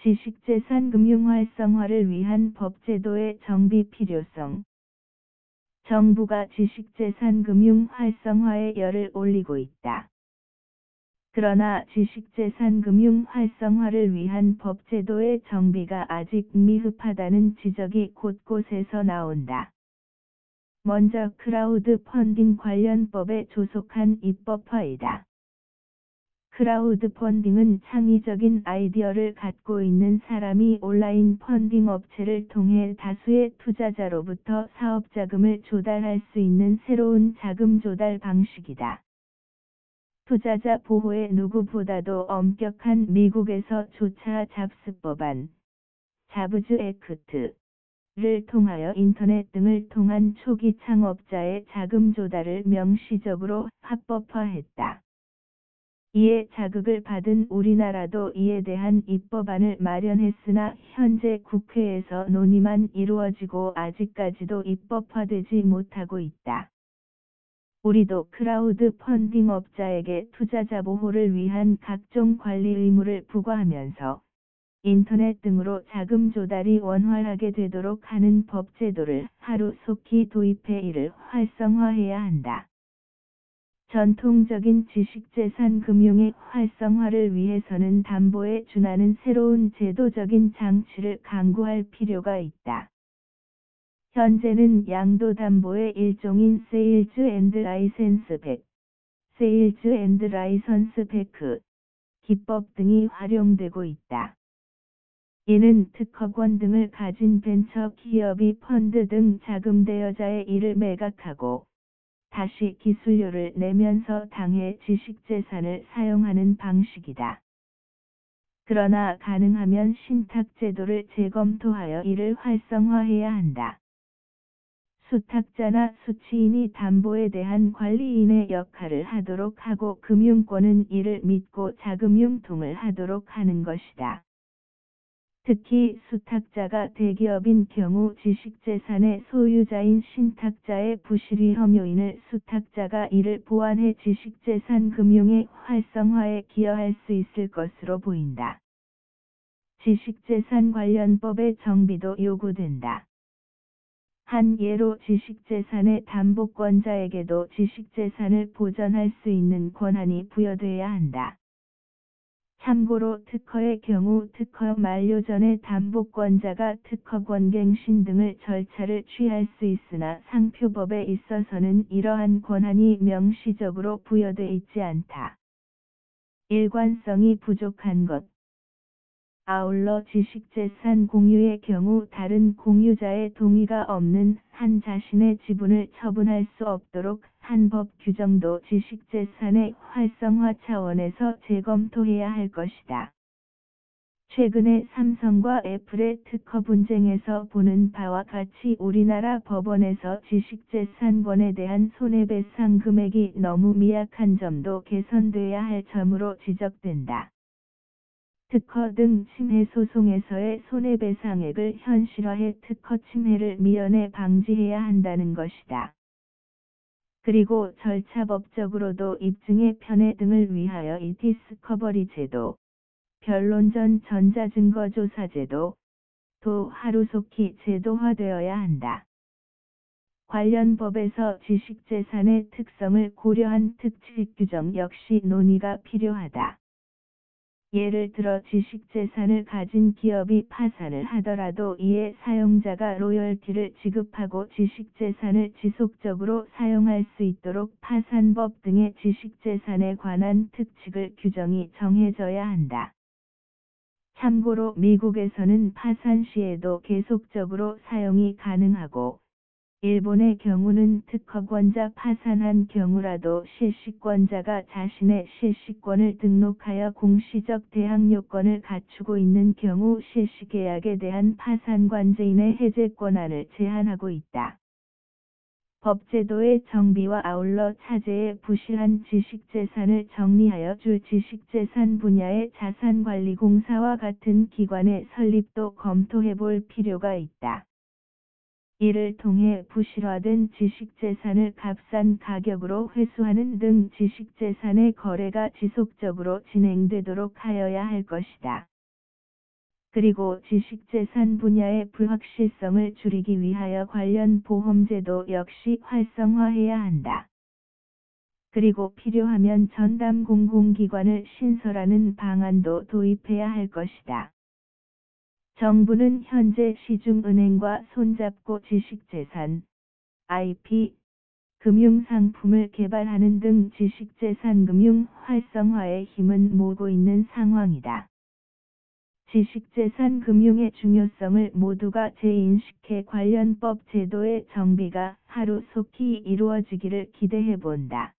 지식재산 금융 활성화를 위한 법제도의 정비 필요성. 정부가 지식재산 금융 활성화에 열을 올리고 있다. 그러나 지식재산 금융 활성화를 위한 법제도의 정비가 아직 미흡하다는 지적이 곳곳에서 나온다. 먼저 크라우드 펀딩 관련법에 조속한 입법화이다. 크라우드 펀딩은 창의적인 아이디어를 갖고 있는 사람이 온라인 펀딩 업체를 통해 다수의 투자자로부터 사업 자금을 조달할 수 있는 새로운 자금 조달 방식이다. 투자자 보호에 누구보다도 엄격한 미국에서 조차 잡스 법안, 잡즈 액트를 통하여 인터넷 등을 통한 초기 창업자의 자금 조달을 명시적으로 합법화했다. 이에 자극을 받은 우리나라도 이에 대한 입법안을 마련했으나 현재 국회에서 논의만 이루어지고 아직까지도 입법화되지 못하고 있다. 우리도 크라우드 펀딩 업자에게 투자자 보호를 위한 각종 관리 의무를 부과하면서 인터넷 등으로 자금 조달이 원활하게 되도록 하는 법제도를 하루속히 도입해 이를 활성화해야 한다. 전통적인 지식재산 금융의 활성화를 위해서는 담보에 준하는 새로운 제도적인 장치를 강구할 필요가 있다. 현재는 양도담보의 일종인 세일즈 앤드 라이센스 백, 세일즈 앤드 라이선스 베크, 기법 등이 활용되고 있다. 이는 특허권 등을 가진 벤처 기업이 펀드 등 자금 대여자의 이를 매각하고 다시 기술료를 내면서 당해 지식재산을 사용하는 방식이다. 그러나 가능하면 신탁제도를 재검토하여 이를 활성화해야 한다. 수탁자나 수취인이 담보에 대한 관리인의 역할을 하도록 하고 금융권은 이를 믿고 자금 융통을 하도록 하는 것이다. 특히 수탁자가 대기업인 경우 지식재산의 소유자인 신탁자의 부실이 혐오인을 수탁자가 이를 보완해 지식재산 금융의 활성화에 기여할 수 있을 것으로 보인다. 지식재산 관련법의 정비도 요구된다. 한 예로 지식재산의 담보권자에게도 지식재산을 보전할 수 있는 권한이 부여돼야 한다. 참고로 특허의 경우 특허 만료 전에 담보권자가 특허권 갱신 등을 절차를 취할 수 있으나 상표법에 있어서는 이러한 권한이 명시적으로 부여돼 있지 않다. 일관성이 부족한 것. 아울러 지식재산 공유의 경우 다른 공유자의 동의가 없는 한 자신의 지분을 처분할 수 없도록 한 법 규정도 지식재산의 활성화 차원에서 재검토해야 할 것이다. 최근에 삼성과 애플의 특허 분쟁에서 보는 바와 같이 우리나라 법원에서 지식재산권에 대한 손해배상 금액이 너무 미약한 점도 개선돼야 할 점으로 지적된다. 특허 등 침해 소송에서의 손해배상액을 현실화해 특허 침해를 미연에 방지해야 한다는 것이다. 그리고 절차법적으로도 입증의 편의 등을 위하여 이 디스커버리 제도, 변론전 전자증거조사 제도, 도 하루속히 제도화되어야 한다. 관련 법에서 지식재산의 특성을 고려한 특칙 규정 역시 논의가 필요하다. 예를 들어 지식재산을 가진 기업이 파산을 하더라도 이에 사용자가 로열티를 지급하고 지식재산을 지속적으로 사용할 수 있도록 파산법 등의 지식재산에 관한 특칙을 규정이 정해져야 한다. 참고로 미국에서는 파산 시에도 계속적으로 사용이 가능하고 일본의 경우는 특허권자 파산한 경우라도 실시권자가 자신의 실시권을 등록하여 공시적 대항 요건을 갖추고 있는 경우 실시계약에 대한 파산관제인의 해제 권한을 제한하고 있다. 법제도의 정비와 아울러 차제의 부실한 지식재산을 정리하여 줄 지식재산 분야의 자산관리공사와 같은 기관의 설립도 검토해볼 필요가 있다. 이를 통해 부실화된 지식재산을 값싼 가격으로 회수하는 등 지식재산의 거래가 지속적으로 진행되도록 하여야 할 것이다. 그리고 지식재산 분야의 불확실성을 줄이기 위하여 관련 보험제도 역시 활성화해야 한다. 그리고 필요하면 전담 공공기관을 신설하는 방안도 도입해야 할 것이다. 정부는 현재 시중은행과 손잡고 지식재산, IP, 금융상품을 개발하는 등 지식재산 금융 활성화에 힘은 모으고 있는 상황이다. 지식재산 금융의 중요성을 모두가 재인식해 관련 법 제도의 정비가 하루속히 이루어지기를 기대해 본다.